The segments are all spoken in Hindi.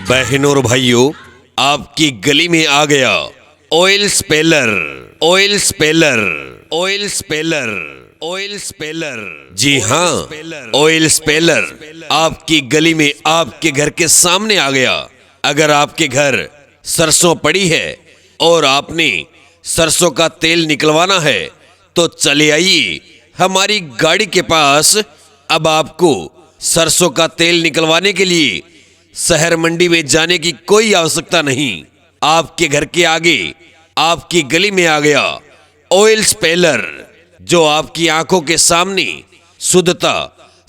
बहनों और भाइयों, आपकी गली में आ गया oil expeller, oil expeller, oil expeller, oil expeller. जी हाँ, ऑयल स्पेलर आपकी गली में, आपके घर के सामने आ गया। अगर आपके घर सरसों पड़ी है और आपने सरसों का तेल निकलवाना है तो चले आइए हमारी गाड़ी के पास। अब आपको सरसों का तेल निकलवाने के लिए शहर मंडी में जाने की कोई आवश्यकता नहीं। आपके घर के आगे, आपकी गली में आ गया ऑयल स्पेलर, जो आपकी आंखों के सामने शुद्धता,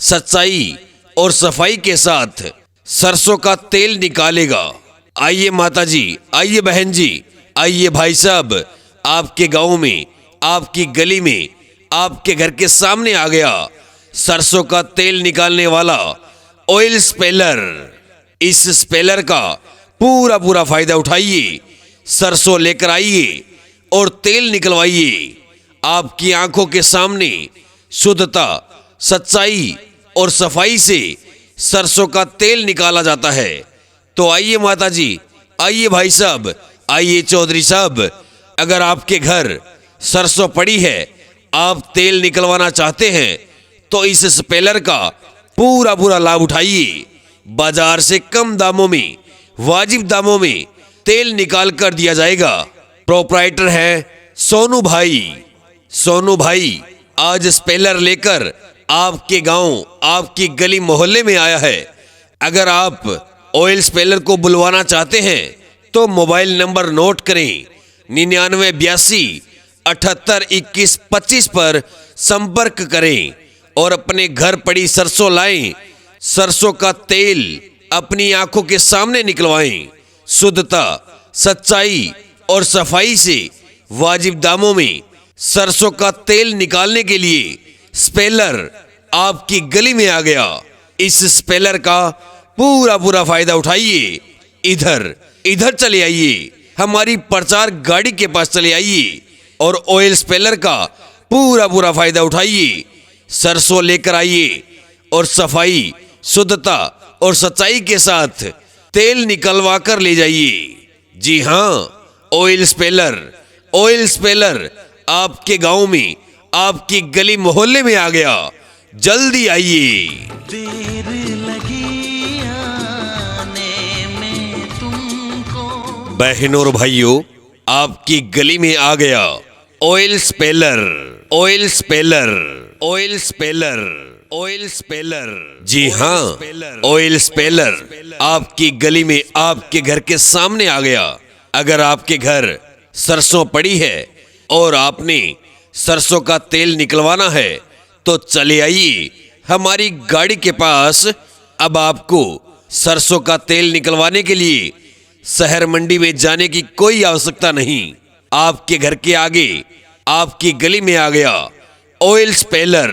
सच्चाई और सफाई के साथ सरसों का तेल निकालेगा। आइए माता जी, आइए बहन जी, आइए भाई साहब, आपके गांव में, आपकी गली में, आपके घर के सामने आ गया सरसों का तेल निकालने वाला ऑयल स्पेलर। इस स्पेलर का पूरा फायदा उठाइए, सरसों लेकर आइए और तेल निकलवाइए। आपकी आंखों के सामने शुद्धता, सच्चाई और सफाई से सरसों का तेल निकाला जाता है। तो आइए माता जी, आइए भाई साहब, आइए चौधरी साहब, अगर आपके घर सरसों पड़ी है, आप तेल निकलवाना चाहते हैं तो इस स्पेलर का पूरा लाभ उठाइए। बाजार से कम दामों में, वाजिब दामों में तेल निकाल कर दिया जाएगा। प्रोप्राइटर है सोनू भाई। सोनू भाई आज स्पेलर लेकर आपके गांव, आपकी गली मोहल्ले में आया है। अगर आप ऑयल स्पेलर को बुलवाना चाहते हैं तो मोबाइल नंबर नोट करें, 9982 78 21 25 पर संपर्क करें और अपने घर पड़ी सरसों लाएं। सरसों का तेल अपनी आंखों के सामने निकलवाएं। शुद्धता, सच्चाई और सफाई से वाजिब दामों में सरसों का तेल निकालने के लिए स्पेलर आपकी गली में आ गया। इस स्पेलर का पूरा फायदा उठाइए। इधर चले आइए, हमारी प्रचार गाड़ी के पास चले आइए और ऑयल स्पेलर का पूरा फायदा उठाइए। सरसों लेकर आइए और सफाई, शुद्धता और सच्चाई के साथ तेल निकलवा कर ले जाइए। जी हाँ, ऑयल स्पेलर, ऑयल स्पेलर आपके गांव में, आपकी गली मोहल्ले में आ गया। जल्दी आइए। देर लगी आने में तुमको। बहनों और भाइयों, आपकी गली में आ गया oil expeller, oil expeller, oil expeller, oil expeller. जी हाँ, ऑयल स्पेलर आपकी गली में, आपके घर के सामने आ गया। अगर आपके घर सरसों पड़ी है और आपने सरसों का तेल निकलवाना है तो चले आइए हमारी गाड़ी के पास। अब आपको सरसों का तेल निकलवाने के लिए शहर मंडी में जाने की कोई आवश्यकता नहीं। आपके घर के आगे, आपकी गली में आ गया ऑयल स्पेलर,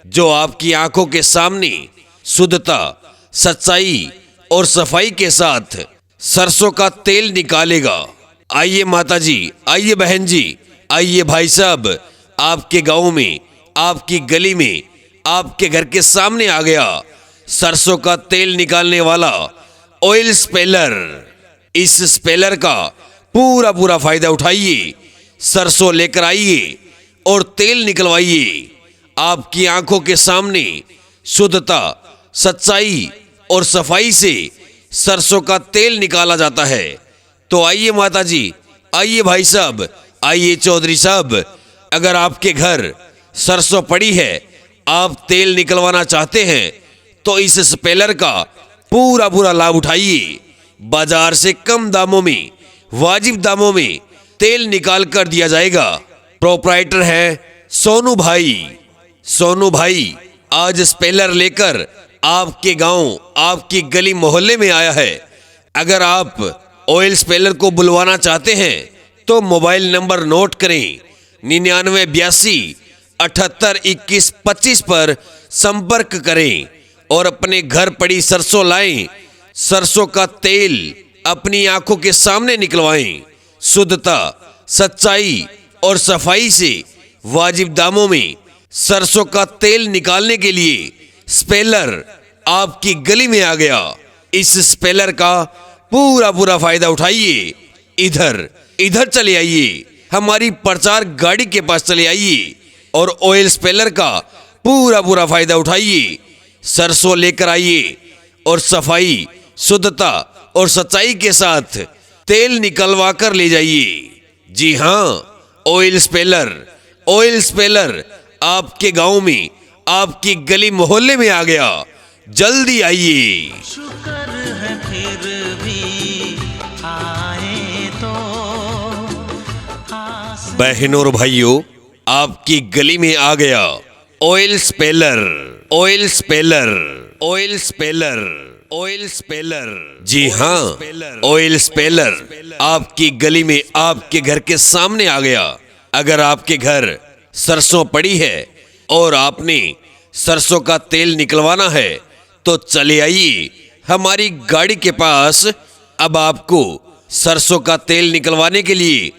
जो आपकी आंखों के सामने शुद्धता, सच्चाई और सफाई के साथ सरसों का तेल निकालेगा। आइए माता जी, आइए बहन जी, आइए भाई साहब, आपके गांव में, आपकी गली में, आपके घर के सामने आ गया सरसों का तेल निकालने वाला ऑयल स्पेलर। इस स्पेलर का पूरा फायदा उठाइए, सरसों लेकर आइए और तेल निकलवाइए। आपकी आंखों के सामने शुद्धता, सच्चाई और सफाई से सरसों का तेल निकाला जाता है। तो आइए माता जी, आइए भाई साहब, आइए चौधरी साहब, अगर आपके घर सरसों पड़ी है, आप तेल निकलवाना चाहते हैं तो इस स्पेलर का पूरा लाभ उठाइए। बाजार से कम दामों में, वाजिब दामों में तेल निकाल कर दिया जाएगा। प्रोप्राइटर है सोनू भाई। सोनू भाई आज स्पेलर लेकर आपके गांव, आपकी गली मोहल्ले में आया है। अगर आप ऑयल स्पेलर को बुलवाना चाहते हैं तो मोबाइल नंबर नोट करें, 9982 78 21 25 पर संपर्क करें और अपने घर पड़ी सरसों लाएं। सरसों का तेल अपनी आंखों के सामने निकलवाएं। शुद्धता, सच्चाई और सफाई से वाजिब दामों में सरसों का तेल निकालने के लिए स्पेलर आपकी गली में आ गया। इस स्पेलर का पूरा पूरा फायदा उठाइए। इधर इधर चले आइए, हमारी प्रचार गाड़ी के पास चले आइए और ऑयल स्पेलर का पूरा पूरा फायदा उठाइए। सरसों लेकर आइए और सफाई, शुद्धता और सच्चाई के साथ तेल निकलवा कर ले जाइए। जी हाँ, ऑयल स्पेलर आपके गांव में, आपकी गली मोहल्ले में आ गया। जल्दी आइए। शुक्र है फिर भी आए तो बहनों और भाइयों, आपकी गली में आ गया ऑयल स्पेलर। जी हाँ, ऑयल स्पेलर आपकी गली में, आपके घर के सामने आ गया। अगर आपके घर सरसों पड़ी है और आपने सरसों का तेल निकलवाना है तो चले आइए हमारी गाड़ी के पास। अब आपको सरसों का तेल निकलवाने के लिए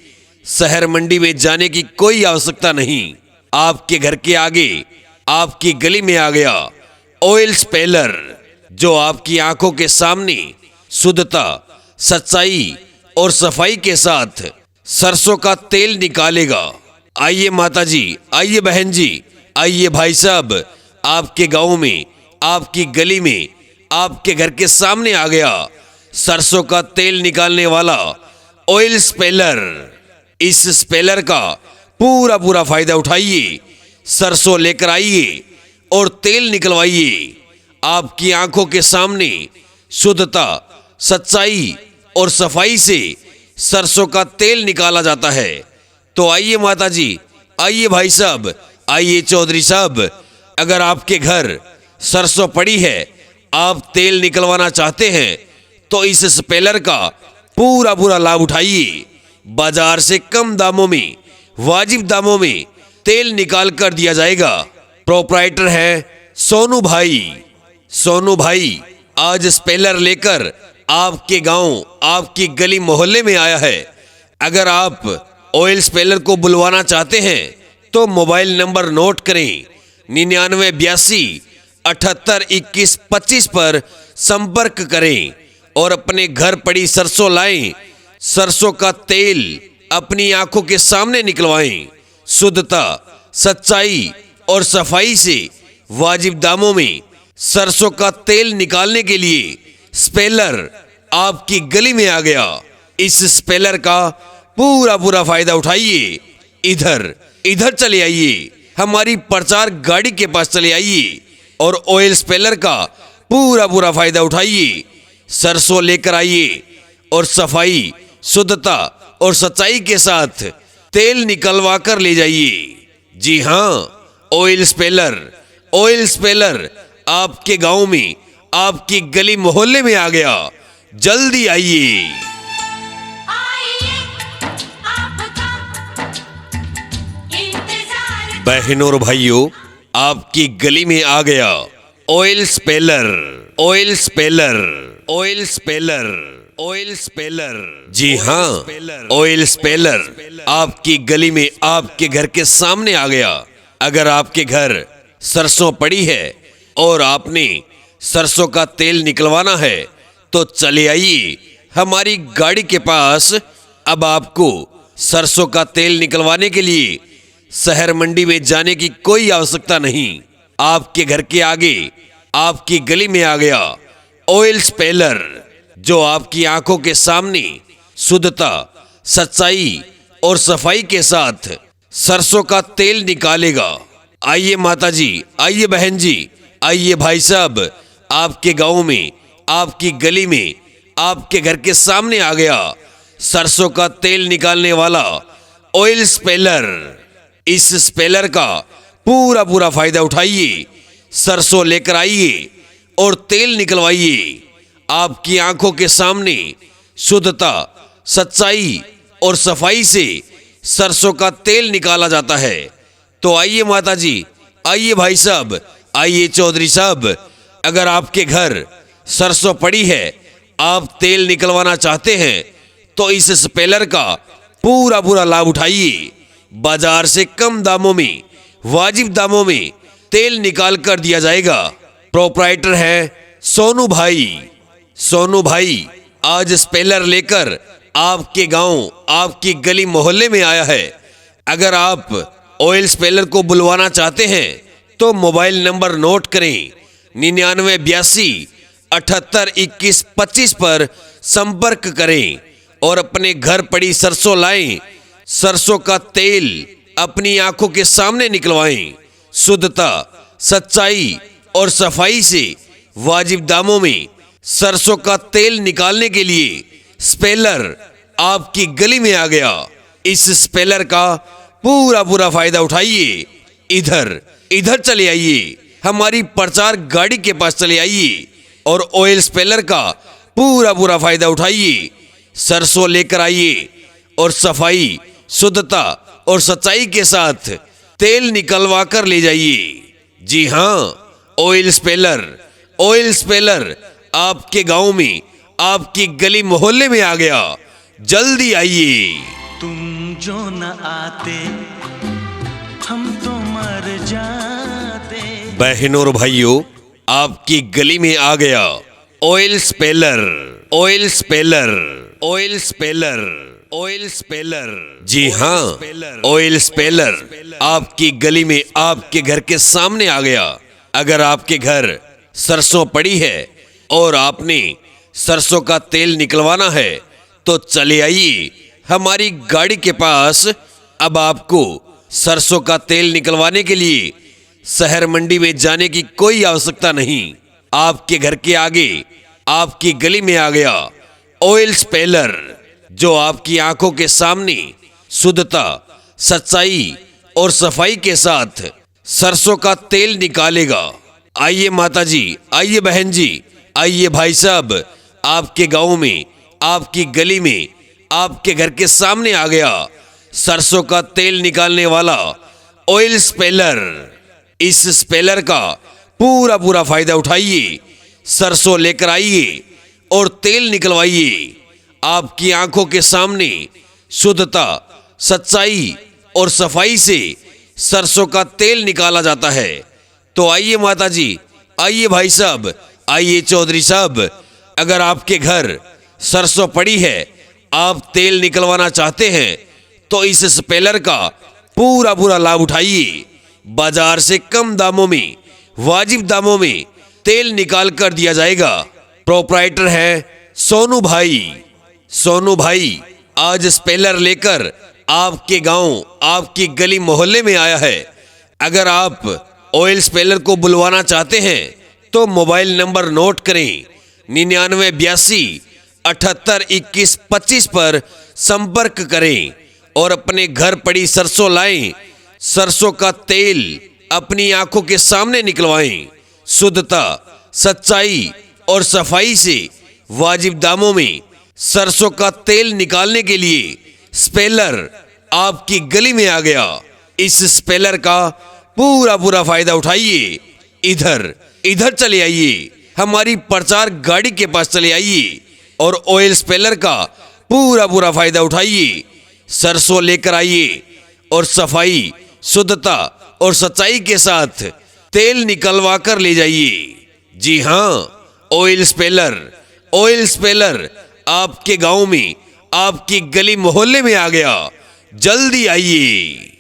शहर मंडी में जाने की कोई आवश्यकता नहीं। आपके घर के आगे, आपकी गली में आ गया ऑयल स्पेलर, जो आपकी आंखों के सामने शुद्धता, सच्चाई और सफाई के साथ सरसों का तेल निकालेगा। आइए माता जी, आइए बहन जी, आइए भाई साहब, आपके गांव में, आपकी गली में, आपके घर के सामने आ गया सरसों का तेल निकालने वाला ऑयल स्पेलर। इस स्पेलर का पूरा पूरा फायदा उठाइए। सरसों लेकर आइए और तेल निकलवाइए। आपकी आंखों के सामने शुद्धता, सच्चाई और सफाई से सरसों का तेल निकाला जाता है। तो आइए माता जी, आइए भाई साहब, आइए चौधरी साहब, अगर आपके घर सरसों पड़ी है, आप तेल निकलवाना चाहते हैं तो इस स्पेलर का पूरा पूरा लाभ उठाइए। बाजार से कम दामों में, वाजिब दामों में तेल निकाल कर दिया जाएगा। प्रोप्राइटर है सोनू भाई आज स्पेलर लेकर आपके गांव, आपकी गली मोहल्ले में आया है। अगर आप ऑयल स्पेलर को बुलवाना चाहते हैं तो मोबाइल नंबर नोट करें, 9982 78 21 25 पर संपर्क करें और अपने घर पड़ी सरसों लाएं। सरसों का तेल अपनी आंखों के सामने निकलवाएं। शुद्धता, सच्चाई और सफाई से वाजिब दामों में सरसों का तेल निकालने के लिए स्पेलर आपकी गली में आ गया। इस स्पेलर का पूरा पूरा फायदा उठाइए। इधर इधर चले आइए, हमारी प्रचार गाड़ी के पास चले आइए और ऑयल स्पेलर का पूरा पूरा फायदा उठाइए। सरसों लेकर आइए और सफाई, शुद्धता और सच्चाई के साथ तेल निकलवा कर ले जाइए। जी हाँ, ऑयल स्पेलर आपके गांव में, आपकी गली मोहल्ले में आ गया। जल्दी आइए। बहनों और भाइयों, आपकी गली में आ गया ऑयल स्पेलर। जी हाँ, ऑयल स्पेलर आपकी गली में, आपके घर के सामने आ गया। अगर आपके घर सरसों पड़ी है और आपने सरसों का तेल निकलवाना है तो चले आइए हमारी गाड़ी के पास। अब आपको सरसों का तेल निकलवाने के लिए शहर मंडी में जाने की कोई आवश्यकता नहीं। आपके घर के आगे, आपकी गली में आ गया ऑयल स्पेलर, जो आपकी आंखों के सामने शुद्धता, सच्चाई और सफाई के साथ सरसों का तेल निकालेगा। आइए माता जी, आइए बहन जी, आइए भाई साहब, आपके गांव में, आपकी गली में, आपके घर के सामने आ गया सरसों का तेल निकालने वाला ऑयल स्पेलर। इस स्पेलर का पूरा पूरा फायदा उठाइए। सरसों लेकर आइए और तेल निकलवाइए। आपकी आंखों के सामने शुद्धता, सच्चाई और सफाई से सरसों का तेल निकाला जाता है। तो आइए माता जी, आइए भाई साहब, आइए चौधरी साहब, अगर आपके घर सरसों पड़ी है, आप तेल निकलवाना चाहते हैं तो इस स्पेलर का पूरा पूरा लाभ उठाइए। बाजार से कम दामों में, वाजिब दामों में तेल निकाल कर दिया जाएगा। प्रोप्राइटर है सोनू भाई आज स्पेलर लेकर आपके गांव, आपकी गली मोहल्ले में आया है। अगर आप ऑयल स्पेलर को बुलवाना चाहते हैं तो मोबाइल नंबर नोट करें, 9982-782125 पर संपर्क करें और अपने घर पड़ी सरसों लाएं। सरसों का तेल अपनी आंखों के सामने निकलवाएं। शुद्धता, सच्चाई और सफाई से वाजिब दामों में सरसों का तेल निकालने के लिए स्पेलर आपकी गली में आ गया। इस स्पेलर का पूरा फायदा उठाइए। इधर चले आइए, हमारी प्रचार गाड़ी के पास चले आइए और ऑयल स्पेलर का पूरा फायदा उठाइए। सरसों लेकर आइए और सफाई, शुद्धता और सच्चाई के साथ तेल निकलवा कर ले जाइए। जी हाँ, ऑयल स्पेलर आपके गांव में, आपकी गली मोहल्ले में आ गया। जल्दी आइए। तुम जो न आते हम तो मर जाते। बहनों और भाइयों, आपकी गली में आ गया ऑयल स्पेलर। जी हाँ, ऑयल स्पेलर आपकी गली में, आपके घर के सामने आ गया। अगर आपके घर सरसों पड़ी है और आपने सरसों का तेल निकलवाना है तो चले आइए हमारी गाड़ी के पास। अब आपको सरसों का तेल निकलवाने के लिए शहर मंडी में जाने की कोई आवश्यकता नहीं। आपके घर के आगे, आपकी गली में आ गया ऑयल स्पेलर, जो आपकी आंखों के सामने शुद्धता, सच्चाई और सफाई के साथ सरसों का तेल निकालेगा। आइए माता जी, आइए बहन जी, आइए भाई साहब, आपके गांव में, आपकी गली में, आपके घर के सामने आ गया सरसों का तेल निकालने वाला ऑयल स्पेलर। इस स्पेलर का पूरा फायदा उठाइए। सरसों लेकर आइए और तेल निकलवाइए। आपकी आंखों के सामने शुद्धता, सच्चाई और सफाई से सरसों का तेल निकाला जाता है। तो आइए माता जी, आइए भाई साहब, आइए चौधरी साहब, अगर आपके घर सरसों पड़ी है, आप तेल निकलवाना चाहते हैं तो इस स्पेलर का पूरा लाभ उठाइए। बाजार से कम दामों में, वाजिब दामों में तेल निकाल कर दिया जाएगा। प्रोप्राइटर है सोनू भाई आज स्पेलर लेकर आपके गांव, आपकी गली मोहल्ले में आया है। अगर आप ऑयल स्पेलर को बुलवाना चाहते हैं तो मोबाइल नंबर नोट करें, 9982-782125 पर संपर्क करें और अपने घर पड़ी सरसों लाएं। सरसों का तेल अपनी आंखों के सामने निकलवाएं। शुद्धता, सच्चाई और सफाई से वाजिब दामों में सरसों का तेल निकालने के लिए स्पेलर आपकी गली में आ गया। इस स्पेलर का पूरा फायदा उठाइए। इधर चले आइए, हमारी प्रचार गाड़ी के पास चले आइए और ऑयल स्पेलर का पूरा फायदा उठाइए। सरसों लेकर आइए और सफाई, शुद्धता और सच्चाई के साथ तेल निकलवा कर ले जाइए। जी हाँ, ऑयल स्पेलर आपके गांव में, आपकी गली मोहल्ले में आ गया। जल्दी आइए।